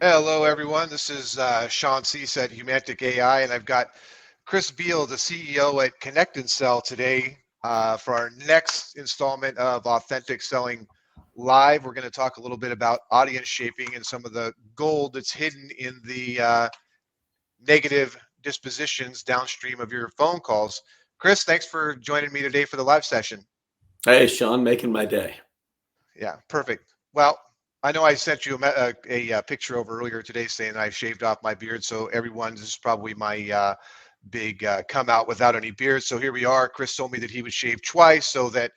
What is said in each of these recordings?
Hello, everyone. This is Shawn Sease at Humantic AI, and I've got Chris Beall, the CEO at Connect and Sell today for our next installment of Authentic Selling Live. We're going to talk a little bit about audience shaping and some of the gold that's hidden in the negative dispositions downstream of your phone calls. Chris, thanks for joining me today for the live session. Hey, Shawn, making my day. Yeah, perfect. Well, I know I sent you a picture over earlier today saying I shaved off my beard. So everyone, this is probably my big come out without any beard. So here we are. Chris told me that he would shave twice so that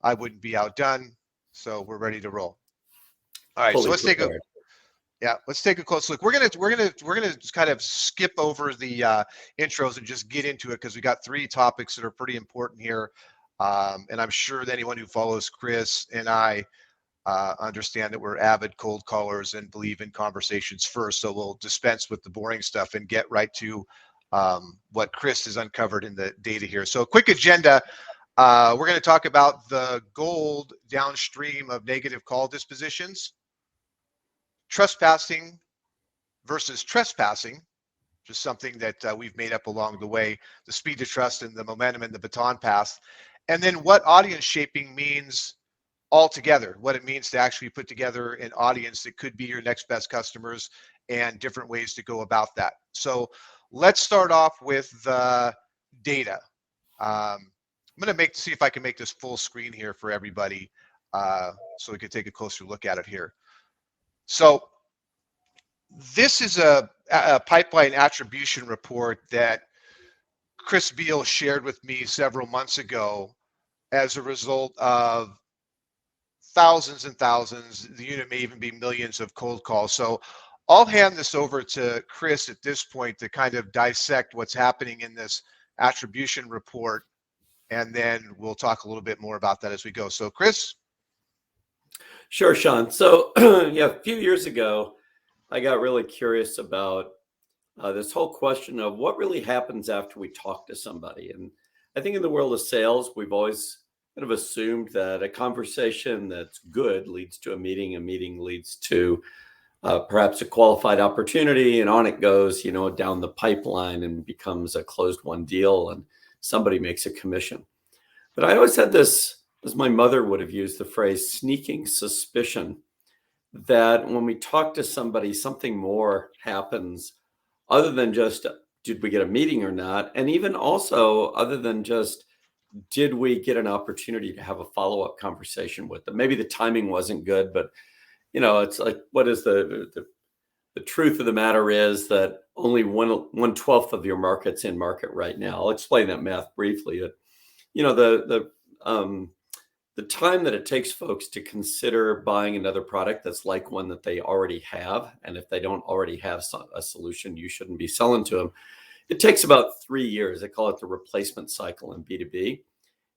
I wouldn't be outdone. So we're ready to roll. All right. So let's take a close look. We're gonna kind of skip over the intros and just get into it because we got three topics that are pretty important here. And I'm sure that anyone who follows Chris and I understand that we're avid cold callers and believe in conversations first. So we'll dispense with the boring stuff and get right to what Chris has uncovered in the data here. So quick agenda. We're going to talk about the gold downstream of negative call dispositions, trespassing versus trespassing, just something that we've made up along the way, the speed to trust and the momentum and the baton pass, and then what audience shaping means altogether, what it means to actually put together an audience that could be your next best customers and different ways to go about that. So let's start off with the data. I'm going to see if I can make this full screen here for everybody so we can take a closer look at it here. So this is a pipeline attribution report that Chris Beall shared with me several months ago as a result of thousands and thousands, the unit may even be millions of cold calls. So I'll hand this over to Chris at this point to kind of dissect what's happening in this attribution report, and then we'll talk a little bit more about that as we go. So Chris? Sure, Shawn. So yeah, a few years ago, I got really curious about this whole question of what really happens after we talk to somebody. And I think in the world of sales, we've always kind of assumed that a conversation that's good leads to a meeting leads to perhaps a qualified opportunity, and on it goes, down the pipeline and becomes a closed won deal and somebody makes a commission. But I always had this, as my mother would have used the phrase, sneaking suspicion that when we talk to somebody, something more happens other than just, did we get a meeting or not? And even also other than just, did we get an opportunity to have a follow-up conversation with them? Maybe the timing wasn't good, but it's like, what is the truth of the matter is that only 1/12 of your market's in market right now. I'll explain that math briefly. The time that it takes folks to consider buying another product that's like one that they already have, and if they don't already have a solution, you shouldn't be selling to them. It takes about 3 years. They call it the replacement cycle in B2B.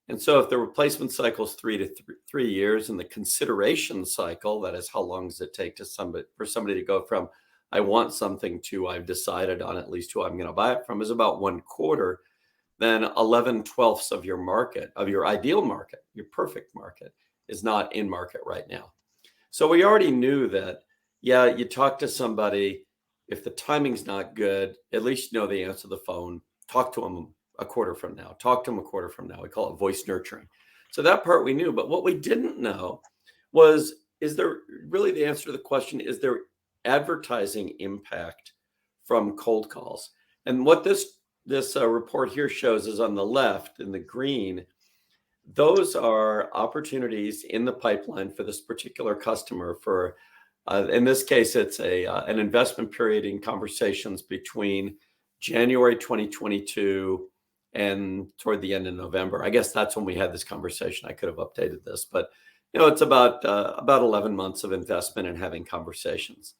And so if the replacement cycle is 3 years and the consideration cycle, that is how long does it take for somebody to go from I want something to I've decided on at least who I'm going to buy it from, is about 1/4, then 11/12 of your market, of your ideal market, your perfect market, is not in market right now. So we already knew that, yeah, you talk to somebody, if the timing's not good, at least you know they answer the phone. Talk to them a quarter from now. Talk to them a quarter from now. We call it voice nurturing. So that part we knew. But what we didn't know was, is there really, the answer to the question, is there advertising impact from cold calls? And what this report here shows is on the left in the green, those are opportunities in the pipeline for this particular customer for in this case, it's an investment period in conversations between January 2022 and toward the end of November. I guess that's when we had this conversation. I could have updated this, but it's about 11 months of investment and having conversations.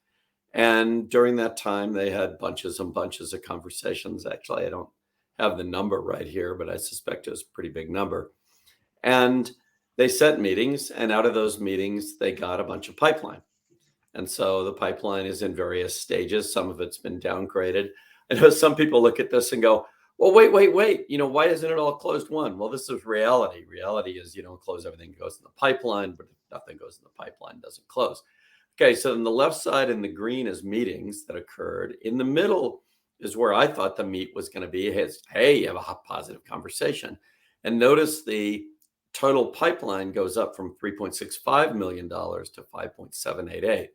And during that time, they had bunches and bunches of conversations. Actually, I don't have the number right here, but I suspect it was a pretty big number. And they set meetings, and out of those meetings, they got a bunch of pipeline. And so the pipeline is in various stages. Some of it's been downgraded. I know some people look at this and go, well, wait. Why isn't it all closed won? Well, this is reality. Reality is you don't close everything goes in the pipeline, but if nothing goes in the pipeline, it doesn't close. Okay, so in the left side in the green is meetings that occurred. In the middle is where I thought the meat was going to be. Hey, you have a positive conversation. And notice the total pipeline goes up from $3.65 million to 5.788.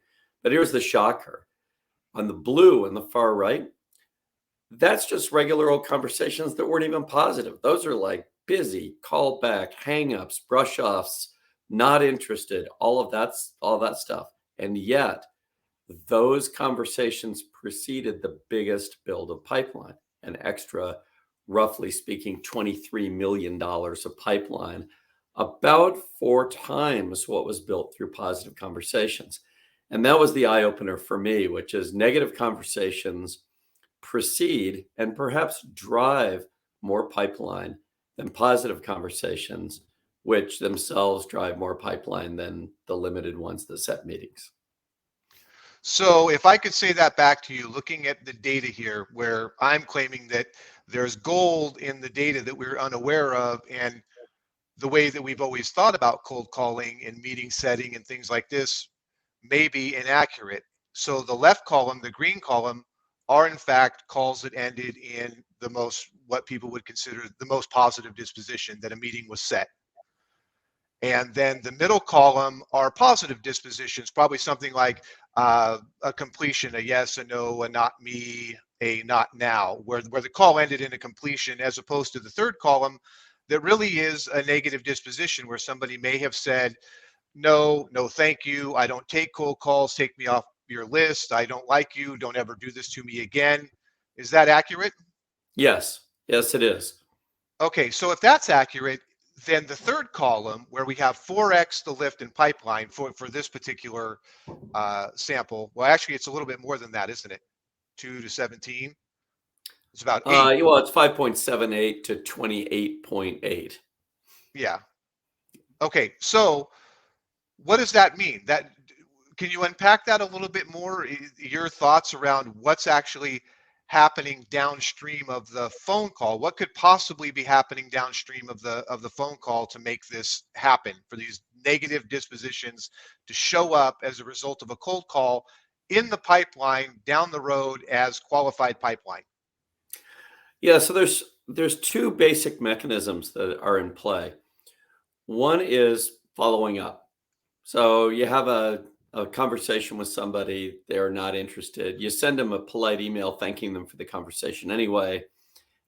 But here's the shocker. On the blue in the far right, that's just regular old conversations that weren't even positive. Those are like busy, call back, hang-ups, brush-offs, not interested, all that stuff. And yet, those conversations preceded the biggest build of pipeline, an extra, roughly speaking, $23 million of pipeline, about 4 times what was built through positive conversations. And that was the eye opener for me, which is negative conversations precede and perhaps drive more pipeline than positive conversations, which themselves drive more pipeline than the limited ones that set meetings. So if I could say that back to you, looking at the data here, where I'm claiming that there's gold in the data that we're unaware of, and the way that we've always thought about cold calling and meeting setting and things like this may be inaccurate. So the left column, the green column, are in fact calls that ended in the most, what people would consider the most positive disposition, that a meeting was set. And then the middle column are positive dispositions, probably something like a completion, a yes, a no, a not me, a not now, where the call ended in a completion, as opposed to the third column that really is a negative disposition, where somebody may have said, no, no, thank you. I don't take cold calls. Take me off your list. I don't like you. Don't ever do this to me again. Is that accurate? Yes, it is. Okay, so if that's accurate, then the third column, where we have 4x the lift in pipeline for this particular sample, well, actually, it's a little bit more than that, isn't it? 2 to 17. It's about 8. Well, it's 5.78 to 28.8. Yeah. Okay, so what does that mean? Can you unpack that a little bit more? Your thoughts around what's actually happening downstream of the phone call? What could possibly be happening downstream of the phone call to make this happen, for these negative dispositions to show up as a result of a cold call in the pipeline down the road as qualified pipeline? Yeah, so there's 2 basic mechanisms that are in play. One is following up. So you have a conversation with somebody, they're not interested. You send them a polite email thanking them for the conversation anyway,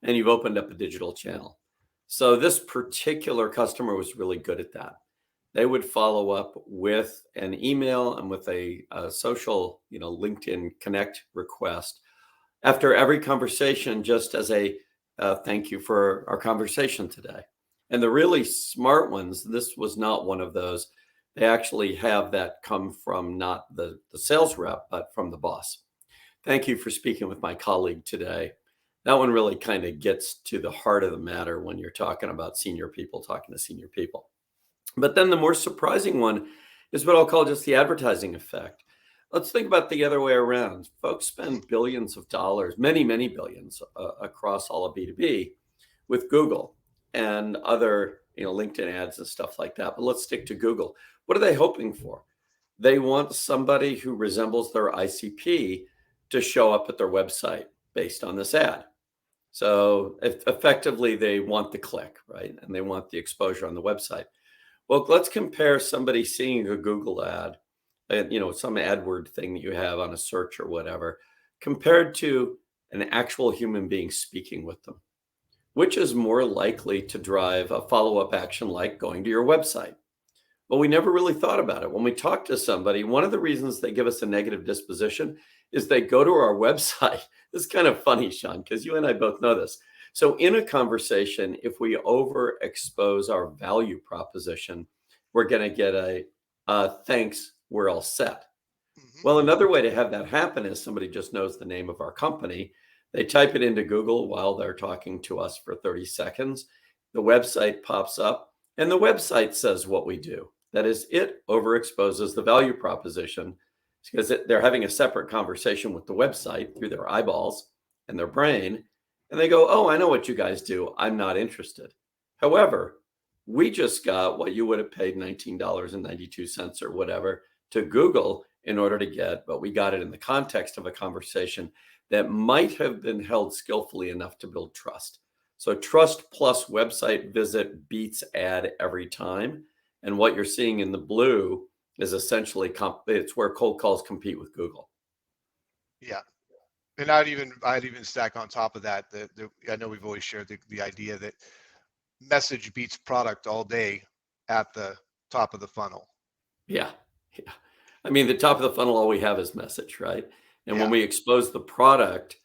and you've opened up a digital channel. So this particular customer was really good at that. They would follow up with an email and with a social, LinkedIn Connect request after every conversation, just as a thank you for our conversation today. And the really smart ones, this was not one of those. They actually have that come from not the sales rep, but from the boss. Thank you for speaking with my colleague today. That one really kind of gets to the heart of the matter when you're talking about senior people talking to senior people. But then the more surprising one is what I'll call just the advertising effect. Let's think about the other way around. Folks spend billions of dollars, many, many billions across all of B2B with Google and other, LinkedIn ads and stuff like that. But let's stick to Google. What are they hoping for? They want somebody who resembles their ICP to show up at their website based on this ad. So effectively, they want the click, right? And they want the exposure on the website. Well, let's compare somebody seeing a Google ad, some AdWord thing that you have on a search or whatever, compared to an actual human being speaking with them. Which is more likely to drive a follow-up action like going to your website? Well, we never really thought about it. When we talk to somebody, one of the reasons they give us a negative disposition is they go to our website. This is kind of funny, Shawn, because you and I both know this. So in a conversation, if we overexpose our value proposition, we're going to get a thanks, we're all set. Mm-hmm. Well, another way to have that happen is somebody just knows the name of our company. They type it into Google while they're talking to us for 30 seconds. The website pops up and the website says what we do. That is, it overexposes the value proposition because they're having a separate conversation with the website through their eyeballs and their brain. And they go, oh, I know what you guys do. I'm not interested. However, we just got what you would have paid $19.92 or whatever to Google, in order to get, but we got it in the context of a conversation that might have been held skillfully enough to build trust. So trust plus website visit beats ad every time. And what you're seeing in the blue is essentially it's where cold calls compete with Google. Yeah. And I'd even stack on top of that, I know we've always shared the idea that message beats product all day at the top of the funnel. Yeah. Yeah. I mean, the top of the funnel, all we have is message, right? And when Yeah. we expose the product,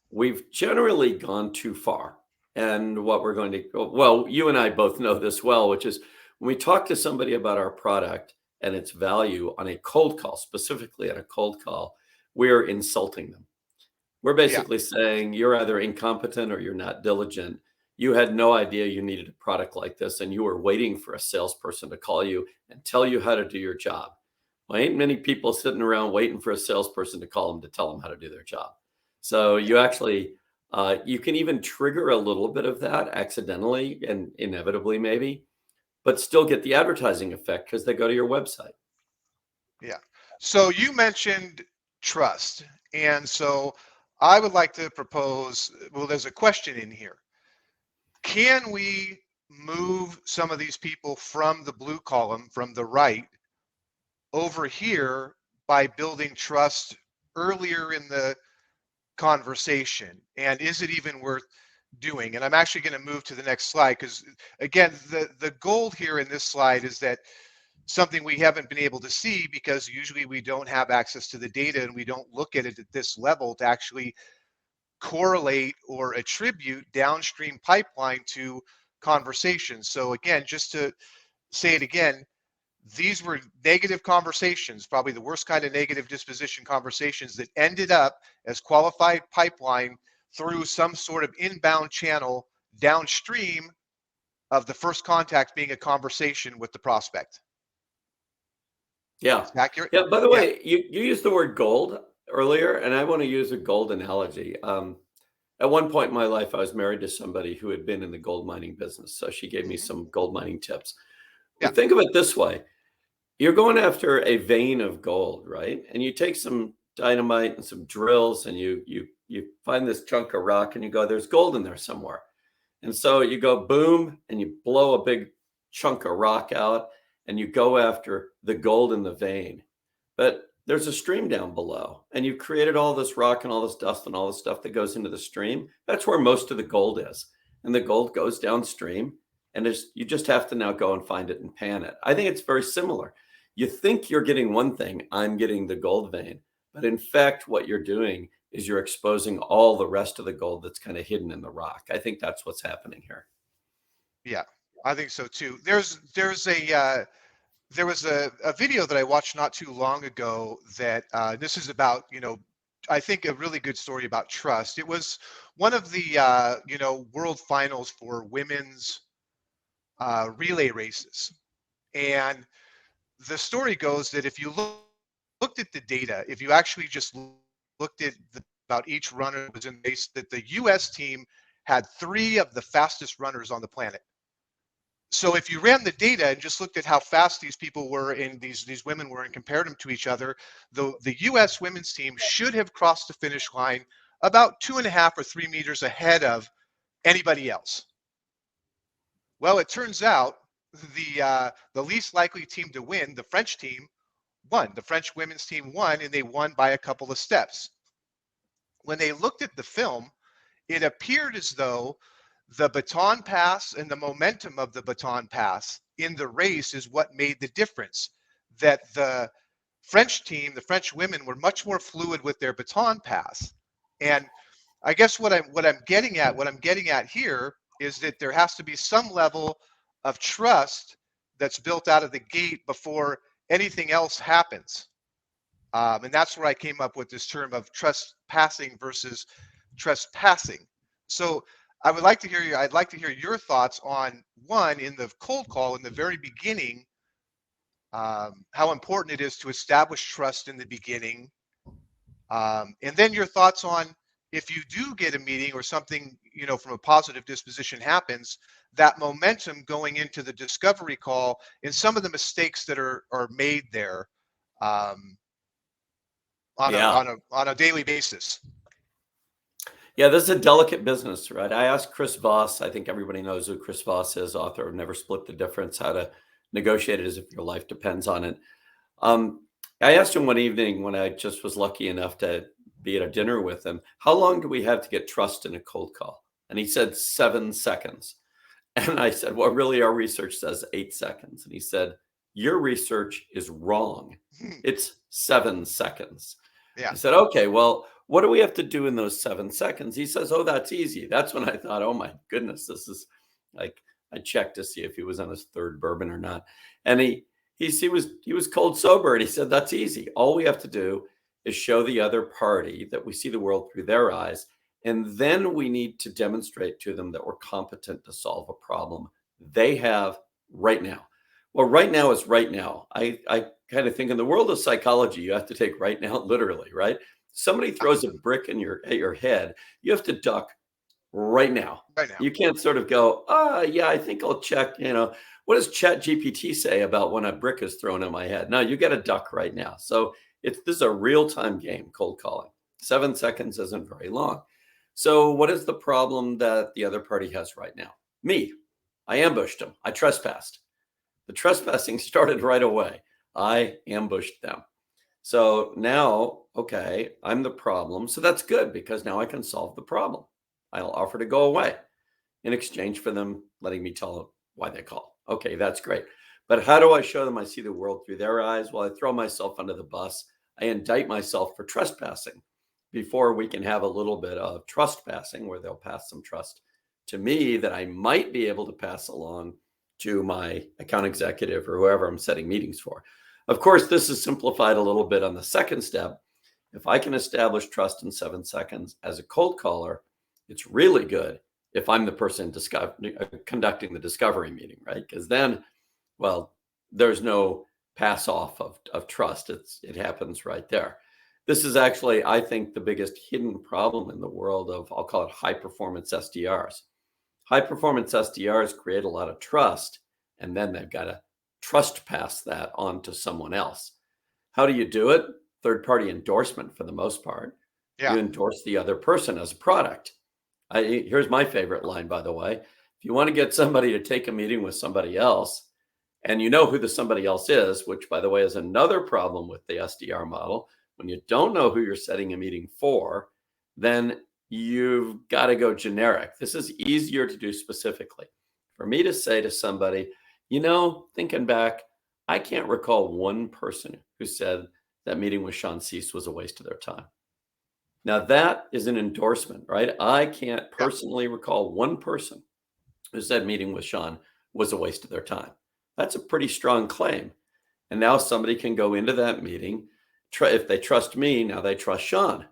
we've generally gone too far. And what we're going to, well, you and I both know this well, which is when we talk to somebody about our product and its value on a cold call, specifically on a cold call, we're insulting them. We're Yeah. basically saying you're either incompetent or you're not diligent. You had no idea you needed a product like this, and you were waiting for a salesperson to call you and tell you how to do your job. Well, ain't many people sitting around waiting for a salesperson to call them to tell them how to do their job. So you actually, you can even trigger a little bit of that accidentally and inevitably maybe, but still get the advertising effect because they go to your website. Yeah. So you mentioned trust. And so I would like to propose, well, there's a question in here. Can we move some of these people from the blue column, from the right, over here by building trust earlier in the conversation? And is it even worth doing? And I'm actually going to move to the next slide because, again, the goal here in this slide is that something we haven't been able to see because usually we don't have access to the data and we don't look at it at this level to actually correlate or attribute downstream pipeline to conversations. So again, just to say it again, these were negative conversations, probably the worst kind of negative disposition conversations that ended up as qualified pipeline through some sort of inbound channel downstream of the first contact being a conversation with the prospect. Yeah. Accurate? Yeah. By the Yeah. way, you used the word gold earlier, and I want to use a gold analogy. At one point in my life, I was married to somebody who had been in the gold mining business. So she gave me Mhm. some gold mining tips. We Yeah. think of it this way. You're going after a vein of gold, right? And you take some dynamite and some drills and you find this chunk of rock and you go, there's gold in there somewhere. And so you go boom and you blow a big chunk of rock out and you go after the gold in the vein. But there's a stream down below and you've created all this rock and all this dust and all this stuff that goes into the stream. That's where most of the gold is. And the gold goes downstream and you just have to now go and find it and pan it. I think it's very similar. You think you're getting one thing, I'm getting the gold vein. But in fact, what you're doing is you're exposing all the rest of the gold that's kind of hidden in the rock. I think that's what's happening here. Yeah. I think so too. There was a video that I watched not too long ago that this is about, I think a really good story about trust. It was one of the, world finals for women's relay races. And the story goes that if you looked at the data, if you actually just looked at about each runner that was in the race, that the US team had 3 of the fastest runners on the planet. So if you ran the data and just looked at how fast these people were and these women were and compared them to each other, the U.S. women's team should have crossed the finish line about 2.5 or 3 meters ahead of anybody else. Well, it turns out the least likely team to win, the French team, won. The French women's team won, and they won by a couple of steps. When they looked at the film, it appeared as though the baton pass and the momentum of the baton pass in the race is what made the difference. That the French team, the French women, were much more fluid with their baton pass. And I guess what I'm getting at here is that there has to be some level of trust that's built out of the gate before anything else happens. And that's where I came up with this term of trust passing versus trespassing. So I'd like to hear your thoughts on one, in the cold call in the very beginning, how important it is to establish trust in the beginning. And then your thoughts on, if you do get a meeting or something, from a positive disposition happens, that momentum going into the discovery call and some of the mistakes that are made there. Yeah. On a daily basis. Yeah, this is a delicate business, right? I asked Chris Voss, I think everybody knows who Chris Voss is, author of Never Split the Difference, How to Negotiate It as If Your Life Depends on It. Um, I asked him one evening when I just was lucky enough to be at a dinner with him, how long do we have to get trust in a cold call? And he said 7 seconds. And I said, well, really, our research says 8 seconds. And he said, your research is wrong. It's 7 seconds. Yeah. I said, okay, well, what do we have to do in those 7 seconds? He says, oh, that's easy. That's when I thought, oh my goodness, this is like, I checked to see if he was on his third bourbon or not. And he was cold sober. And he said, that's easy. All we have to do is show the other party that we see the world through their eyes. And then we need to demonstrate to them that we're competent to solve a problem they have right now. Well, right now is right now. I kind of think in the world of psychology, you have to take right now literally, right? Somebody throws a brick at your head, you have to duck right now. Right now. You can't sort of go, yeah, I think I'll check, what does Chat GPT say about when a brick is thrown at my head? No, you got to duck right now. So this is a real-time game, cold calling. 7 seconds isn't very long. So what is the problem that the other party has right now? Me. I ambushed them. I trespassed. The trespassing started right away. I ambushed them. So now, okay, I'm the problem. So that's good because now I can solve the problem. I'll offer to go away in exchange for them letting me tell them why they call. Okay, that's great. But how do I show them I see the world through their eyes? Well, I throw myself under the bus. I indict myself for trespassing before we can have a little bit of trust passing where they'll pass some trust to me that I might be able to pass along to my account executive or whoever I'm setting meetings for. Of course, this is simplified a little bit on the second step. If I can establish trust in 7 seconds as a cold caller, it's really good if I'm the person conducting the discovery meeting, right? Because then, well, there's no pass off of trust. It happens right there. This is actually, I think, the biggest hidden problem in the world of, I'll call it high performance SDRs. High performance SDRs create a lot of trust, and then they've got to trust pass that on to someone else. How do you do it? Third party endorsement for the most part. Yeah. You endorse the other person as a product. Here's my favorite line, by the way. If you want to get somebody to take a meeting with somebody else, and you know who the somebody else is, which, by the way, is another problem with the SDR model. When you don't know who you're setting a meeting for, then you've got to go generic. This is easier to do specifically. For me to say to somebody, thinking back, I can't recall one person who said that meeting with Shawn Sease was a waste of their time. Now that is an endorsement, right? I can't personally recall one person who said meeting with Shawn was a waste of their time. That's a pretty strong claim. And now somebody can go into that meeting. If they trust me, now they trust Shawn.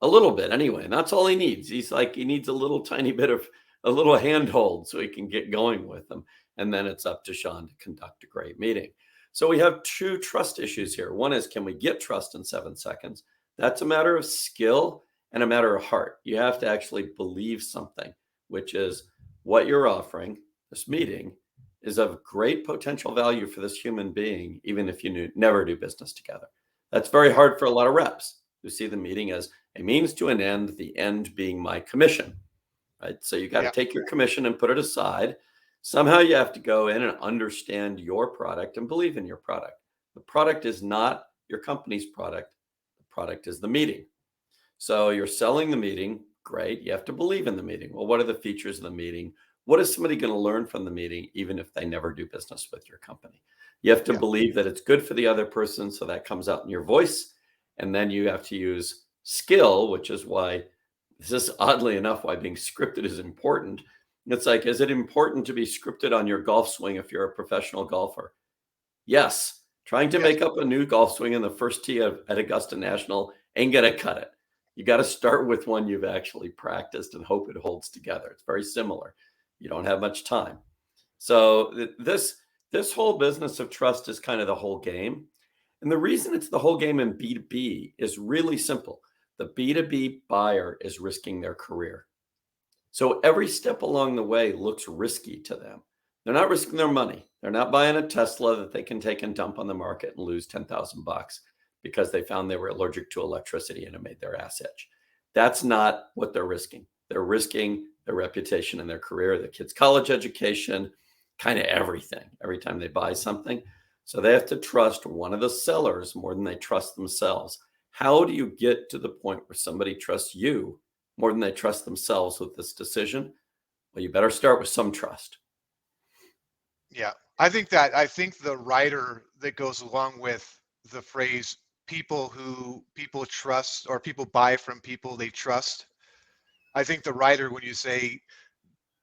A little bit anyway. And that's all he needs. He needs a little tiny bit of a little handhold so he can get going with them. And then it's up to Shawn to conduct a great meeting. So we have 2 trust issues here. One is, can we get trust in 7 seconds? That's a matter of skill and a matter of heart. You have to actually believe something, which is what you're offering, this meeting, is of great potential value for this human being, even if you never do business together. That's very hard for a lot of reps who see the meeting as a means to an end, the end being my commission, right? So you got to take your commission and put it aside. Somehow you have to go in and understand your product and believe in your product. The product is not your company's product. The product is the meeting. So you're selling the meeting. Great. You have to believe in the meeting. Well, what are the features of the meeting? What is somebody going to learn from the meeting, even if they never do business with your company? You have to believe that it's good for the other person. So that comes out in your voice. And then you have to use skill, which is why this is oddly enough why being scripted is important. It's like, is it important to be scripted on your golf swing if you're a professional golfer? Yes. Trying to make up a new golf swing in the first tee at Augusta National ain't going to cut it. You got to start with one you've actually practiced and hope it holds together. It's very similar. You don't have much time. So this whole business of trust is kind of the whole game. And the reason it's the whole game in B2B is really simple. The B2B buyer is risking their career. So every step along the way looks risky to them. They're not risking their money. They're not buying a Tesla that they can take and dump on the market and lose $10,000. because they found they were allergic to electricity and it made their ass itch. That's not what they're risking. They're risking their reputation and their career, the kid's college education, kind of everything, every time they buy something. So they have to trust one of the sellers more than they trust themselves. How do you get to the point where somebody trusts you more than they trust themselves with this decision? Well, you better start with some trust. Yeah. I think the writer that goes along with the phrase people trust, or people buy from people they trust. I think the writer, when you say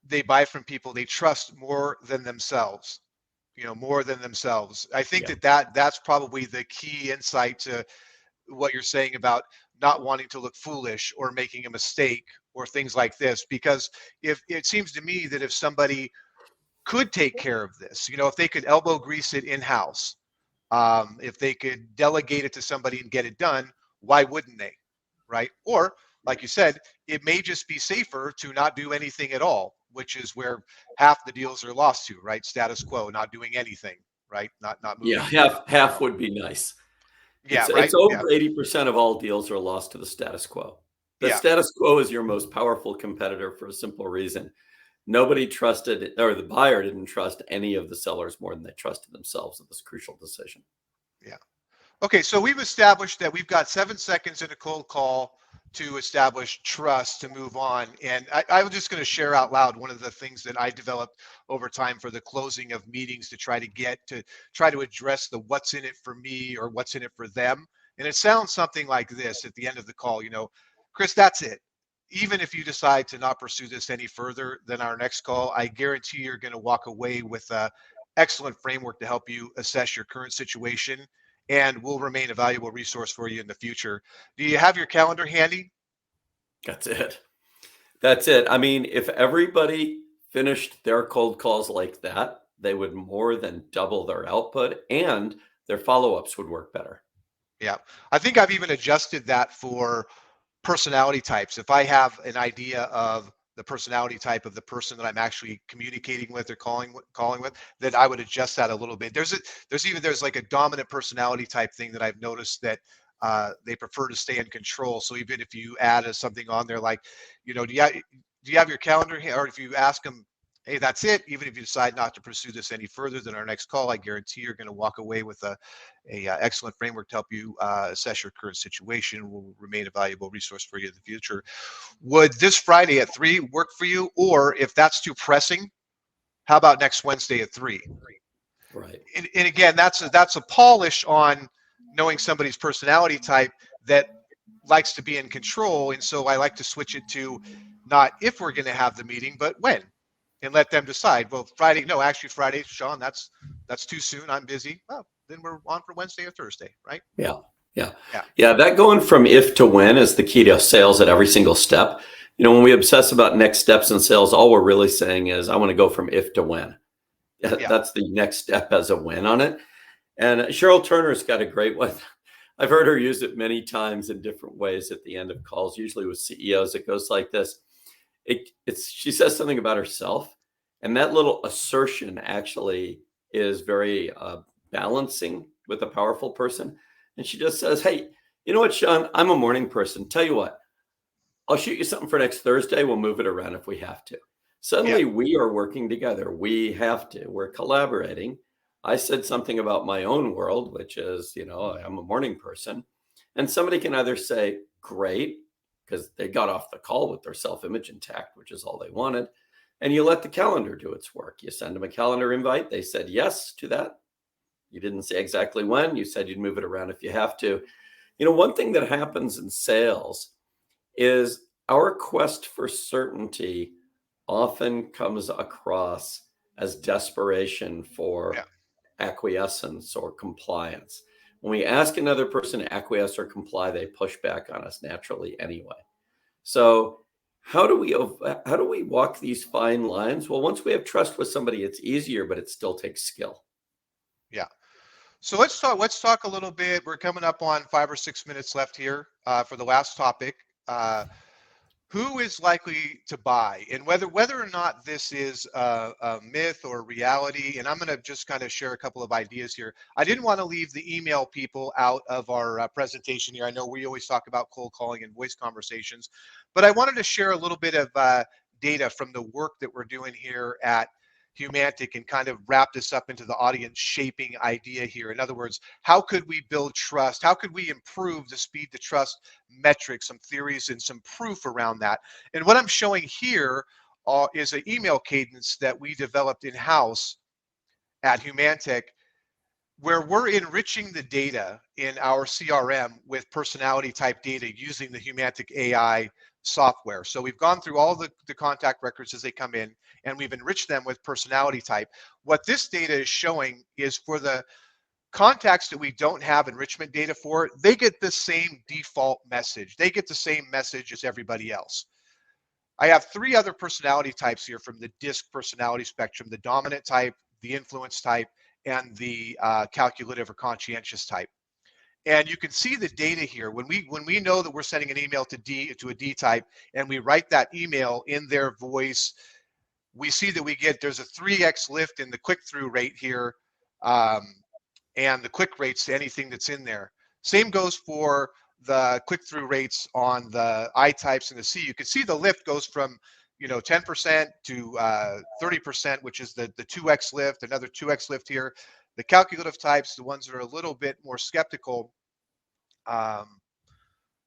they buy from people they trust more than themselves, more than themselves. I think that's probably the key insight to what you're saying about not wanting to look foolish or making a mistake or things like this. Because if it seems to me that if somebody could take care of this, if they could elbow grease it in-house, if they could delegate it to somebody and get it done, why wouldn't they? Right? Or, like you said, it may just be safer to not do anything at all, which is where half the deals are lost to, right? Status quo, not doing anything, right? Not moving. Yeah, half would be nice. Yeah, right. It's over 80% of all deals are lost to the status quo. The status quo is your most powerful competitor for a simple reason. Nobody trusted, or the buyer didn't trust any of the sellers more than they trusted themselves with this crucial decision. Yeah. Okay, so we've established that we've got 7 seconds in a cold call to establish trust to move on. And I was just going to share out loud one of the things that I developed over time for the closing of meetings to try to address the what's in it for me or what's in it for them. And it sounds something like this at the end of the call, Chris, that's it. Even if you decide to not pursue this any further than our next call, I guarantee you're going to walk away with an excellent framework to help you assess your current situation, and will remain a valuable resource for you in the future. Do you have your calendar handy? That's it. I mean, if everybody finished their cold calls like that, they would more than double their output and their follow-ups would work better. Yeah. I think I've even adjusted that for personality types. If I have an idea of the personality type of the person that I'm actually communicating with or calling with, that I would adjust that a little bit. There's like a dominant personality type thing that I've noticed that they prefer to stay in control. So even if you add something on there, like, do you have your calendar here? Or if you ask them, hey, that's it. Even if you decide not to pursue this any further than our next call, I guarantee you're going to walk away with a excellent framework to help you assess your current situation. Will remain a valuable resource for you in the future. Would this Friday at 3 work for you? Or if that's too pressing, how about next Wednesday at 3? Right. And again, that's a polish on knowing somebody's personality type that likes to be in control. And so I like to switch it to not if we're going to have the meeting, but when, and let them decide. Well, Friday, no, actually Friday, Shawn, that's too soon. I'm busy. Well, then we're on for Wednesday or Thursday, right? Yeah. That going from if to when is the key to sales at every single step. When we obsess about next steps in sales, all we're really saying is I want to go from if to when. That's the next step as a win on it. And Cheryl Turner's got a great one. I've heard her use it many times in different ways at the end of calls, usually with CEOs. It goes like this. She says something about herself, and that little assertion actually is very balancing with a powerful person. And she just says, hey, you know what, Shawn, I'm a morning person. Tell you what, I'll shoot you something for next Thursday. We'll move it around if we have to. Suddenly we are working together. We have to. We're collaborating. I said something about my own world, which is, I'm a morning person. And somebody can either say, great, because they got off the call with their self-image intact, which is all they wanted. And you let the calendar do its work. You send them a calendar invite. They said yes to that. You didn't say exactly when. You said you'd move it around if you have to. One thing that happens in sales is our quest for certainty often comes across as desperation for acquiescence or compliance. When we ask another person to acquiesce or comply, they push back on us naturally anyway. So how do we walk these fine lines? Well, once we have trust with somebody, it's easier, but it still takes skill. Yeah. So let's talk a little bit. We're coming up on 5 or 6 minutes left here for the last topic. who is likely to buy, and whether or not this is a myth or reality. And I'm going to just kind of share a couple of ideas here. I didn't want to leave the email people out of our presentation here. I know we always talk about cold calling and voice conversations, but I wanted to share a little bit of data from the work that we're doing here at Humantic and kind of wrap this up into the audience shaping idea here. In other words, how could we build trust? How could we improve the speed to trust metrics, some theories and some proof around that? And what I'm showing here is an email cadence that we developed in-house at Humantic, where we're enriching the data in our CRM with personality type data using the Humantic AI software. So we've gone through all the contact records as they come in, and we've enriched them with personality type. What this data is showing is for the contacts that we don't have enrichment data for, they get the same default message. They get the same message as everybody else. I have 3 other personality types here from the DISC personality spectrum: the dominant type, the influence type, and the calculative or conscientious type. And you can see the data here. When we know that we're sending an email to a D type, and we write that email in their voice, we see that there's a 3x lift in the click-through rate here, and the click rates to anything that's in there. Same goes for the click-through rates on the I types and the C. You can see the lift goes from 10% to 30%, which is the 2x lift, another 2x lift here. The calculative types, the ones that are a little bit more skeptical,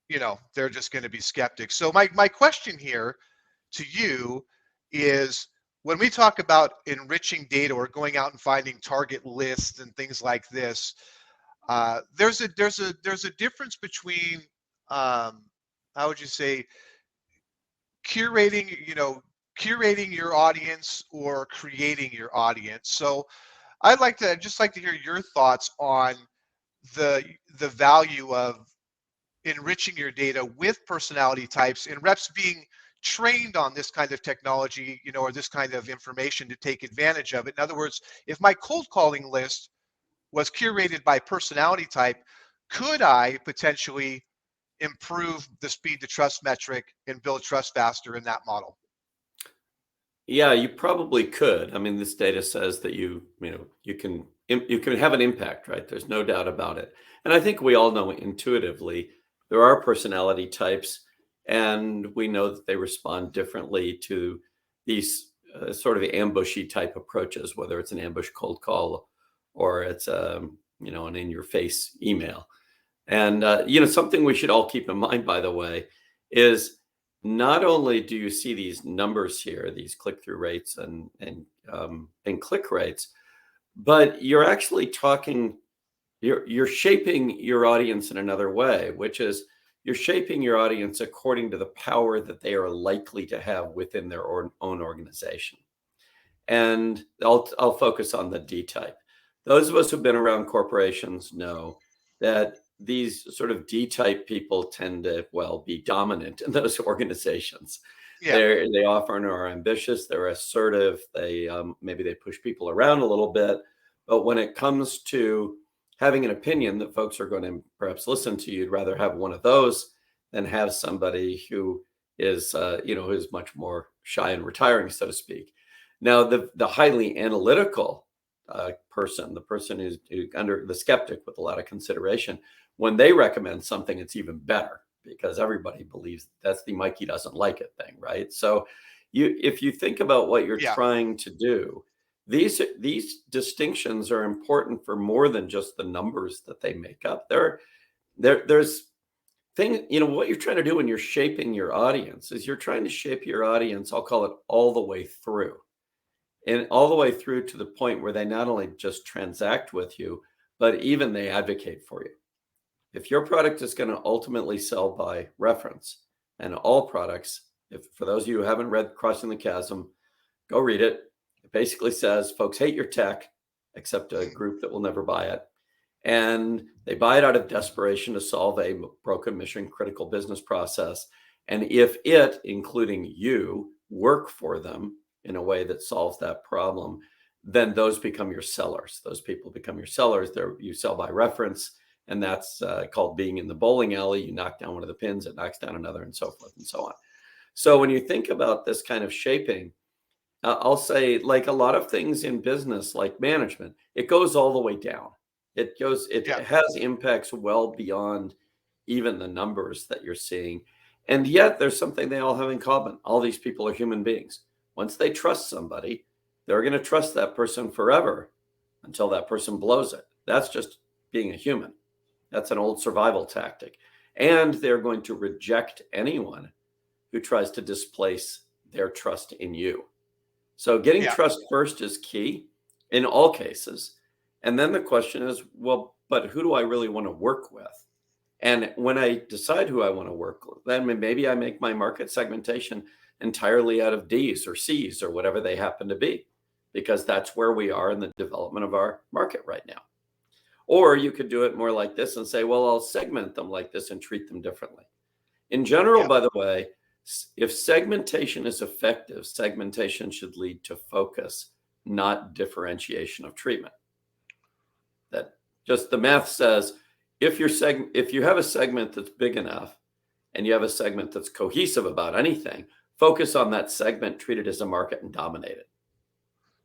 they're just going to be skeptics. So my question here to you is, when we talk about enriching data or going out and finding target lists and things like this, there's a difference between, how would you say, curating your audience or creating your audience. So I'd just like to hear your thoughts on the value of enriching your data with personality types and reps being trained on this kind of technology, or this kind of information to take advantage of it. In other words, if my cold calling list was curated by personality type, could I potentially improve the speed to trust metric and build trust faster in that model? Yeah, you probably could. I mean, this data says that you can have an impact, right? There's no doubt about it. And I think we all know intuitively there are personality types, and we know that they respond differently to these sort of ambushy type approaches, whether it's an ambush cold call or it's an in-your-face email. And something we should all keep in mind, by the way, is not only do you see these numbers here, these click-through rates and click rates, but you're actually you're shaping your audience in another way, which is you're shaping your audience according to the power that they are likely to have within their own organization. And I'll focus on the D type. Those of us who've been around corporations know that these sort of D type people tend to, be dominant in those organizations. Yeah. They often are ambitious, they're assertive, maybe they push people around a little bit. But when it comes to having an opinion that folks are going to perhaps listen to, you'd rather have one of those than have somebody who is, who's much more shy and retiring, so to speak. Now, the highly analytical person, the person who's under the skeptic with a lot of consideration, when they recommend something, it's even better because everybody believes that's the Mikey doesn't like it thing, right? So if you think about what you're trying to do, these distinctions are important for more than just the numbers that they make up. There's things, what you're trying to do when you're shaping your audience is you're trying to shape your audience, I'll call it all the way through. And all the way through to the point where they not only just transact with you, but even they advocate for you. If your product is going to ultimately sell by reference, and all products, for those of you who haven't read Crossing the Chasm, go read it. It basically says folks hate your tech, except a group that will never buy it. And they buy it out of desperation to solve a broken mission critical business process. And if it, including you, work for them in a way that solves that problem, then those become your sellers. Those people become your sellers. You sell by reference, and that's called being in the bowling alley. You knock down one of the pins, it knocks down another, and so forth and so on. So when you think about this kind of shaping, I'll say, like a lot of things in business, like management, it goes all the way down. It Yeah. has impacts well beyond even the numbers that you're seeing. And yet there's something they all have in common. All these people are human beings. Once they trust somebody, they're going to trust that person forever until that person blows it. That's just being a human. That's an old survival tactic. And they're going to reject anyone who tries to displace their trust in you. So getting Yeah. trust first is key in all cases. And then the question is, well, but who do I really want to work with? And when I decide who I want to work with, then maybe I make my market segmentation entirely out of D's or C's or whatever they happen to be, because that's where we are in the development of our market right now. Or you could do it more like this and say, well, I'll segment them like this and treat them differently. In general, Yeah. by the way, if segmentation is effective, segmentation should lead to focus, not differentiation of treatment. That just the math says, if you have a segment that's big enough and you have a segment that's cohesive about anything, focus on that segment, treat it as a market and dominate it.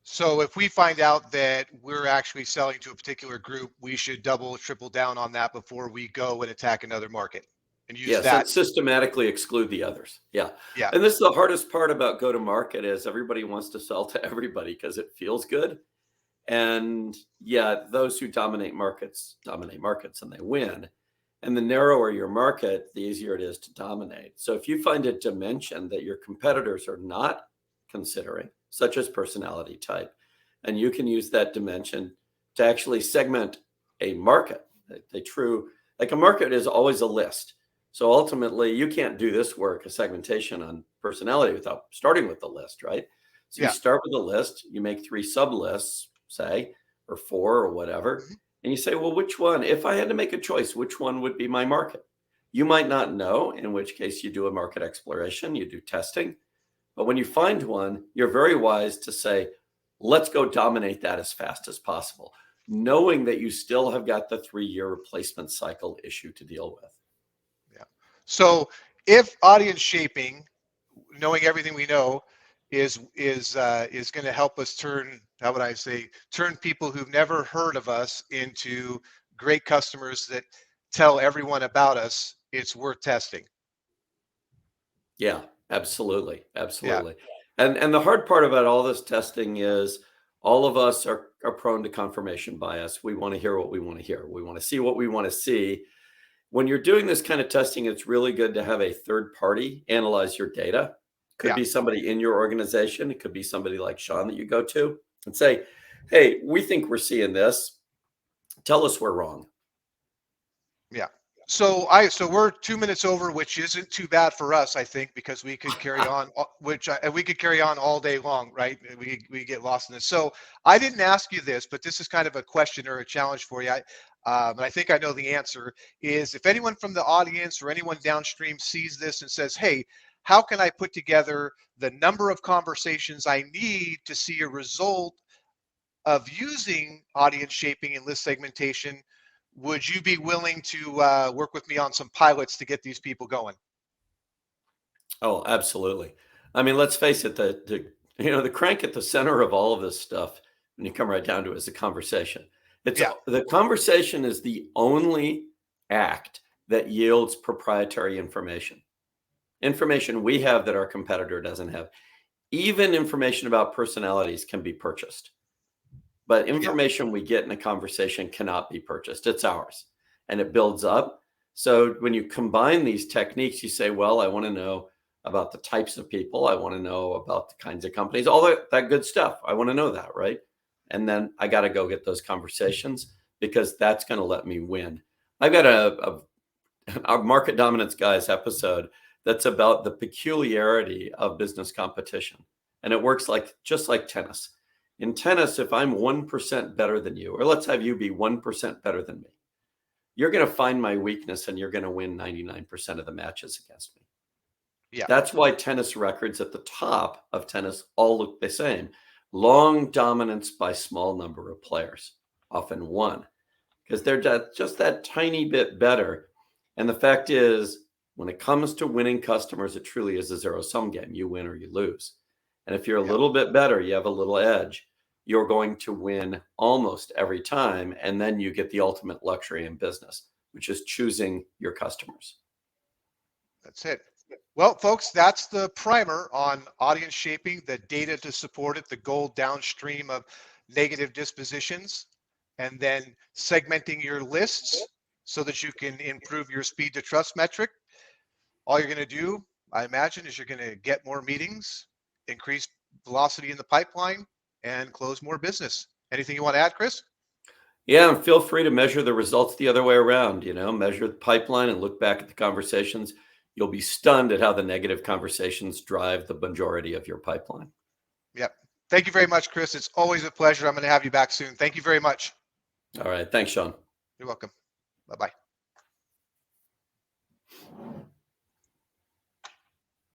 So if we find out that we're actually selling to a particular group, we should double, triple down on that before we go and attack another market and use Yes, that. and systematically exclude the others. Yeah. Yeah. And this is the hardest part about go to market is everybody wants to sell to everybody because it feels good. And yeah, those who dominate markets and they win. And the narrower your market, the easier it is to dominate. So if you find a dimension that your competitors are not considering, such as personality type, and you can use that dimension to actually segment a market, like a market is always a list. So ultimately, you can't do this work, a segmentation on personality, without starting with the list, right? So you start with a list, you make 3 sub lists, say, or 4 or whatever. Mhm. And you say, well, which one, if I had to make a choice, which one would be my market? You might not know, in which case you do a market exploration, you do testing. But when you find one, you're very wise to say, let's go dominate that as fast as possible, knowing that you still have got the 3-year replacement cycle issue to deal with. Yeah. So if audience shaping, knowing everything we know, is going to help us turn, how would I say, turn people who've never heard of us into great customers that tell everyone about us, it's worth testing. Yeah, absolutely. Yeah. Absolutely. And the hard part about all this testing is all of us are prone to confirmation bias. We want to hear what we want to hear. We want to see what we want to see. When you're doing this kind of testing, it's really good to have a third party analyze your data. Could Yeah. be somebody in your organization. It could be somebody like Shawn that you go to and say, hey, we think we're seeing this. Tell us we're wrong. Yeah. So we're 2 minutes over, which isn't too bad for us, I think, because we could carry on, we could carry on all day long, right? We get lost in this. So I didn't ask you this, but this is kind of a question or a challenge for you. And I think I know the answer is, if anyone from the audience or anyone downstream sees this and says, hey, how can I put together the number of conversations I need to see a result of using audience shaping and list segmentation? Would you be willing to work with me on some pilots to get these people going? Oh, absolutely. I mean, let's face it, the crank at the center of all of this stuff, when you come right down to it, is the conversation. Yeah. The conversation is the only act that yields proprietary information. Information we have that our competitor doesn't have. Even information about personalities can be purchased. But information we get in a conversation cannot be purchased. It's ours. And it builds up. So when you combine these techniques, you say, well, I want to know about the types of people. I want to know about the kinds of companies, all that good stuff. I want to know that, right? And then I got to go get those conversations, because that's going to let me win. I've got a Market Dominance Guys episode that's about the peculiarity of business competition. And it works just like tennis. In tennis, if I'm 1% better than you, or let's have you be 1% better than me, you're going to find my weakness and you're going to win 99% of the matches against me. Yeah. That's why tennis records at the top of tennis all look the same. Long dominance by small number of players, often one, because they're just that tiny bit better. And the fact is, when it comes to winning customers, it truly is a zero-sum game. You win or you lose. And if you're a Yep. little bit better, you have a little edge, you're going to win almost every time. And then you get the ultimate luxury in business, which is choosing your customers. That's it. Well, folks, that's the primer on audience shaping, the data to support it, the gold downstream of negative dispositions, and then segmenting your lists so that you can improve your speed to trust metric. All you're going to do, I imagine, is you're going to get more meetings, increase velocity in the pipeline, and close more business. Anything you want to add, Chris? Yeah, and feel free to measure the results the other way around, measure the pipeline and look back at the conversations. You'll be stunned at how the negative conversations drive the majority of your pipeline. Yep. Thank you very much, Chris. It's always a pleasure. I'm going to have you back soon. Thank you very much. All right. Thanks, Shawn. You're welcome. Bye-bye.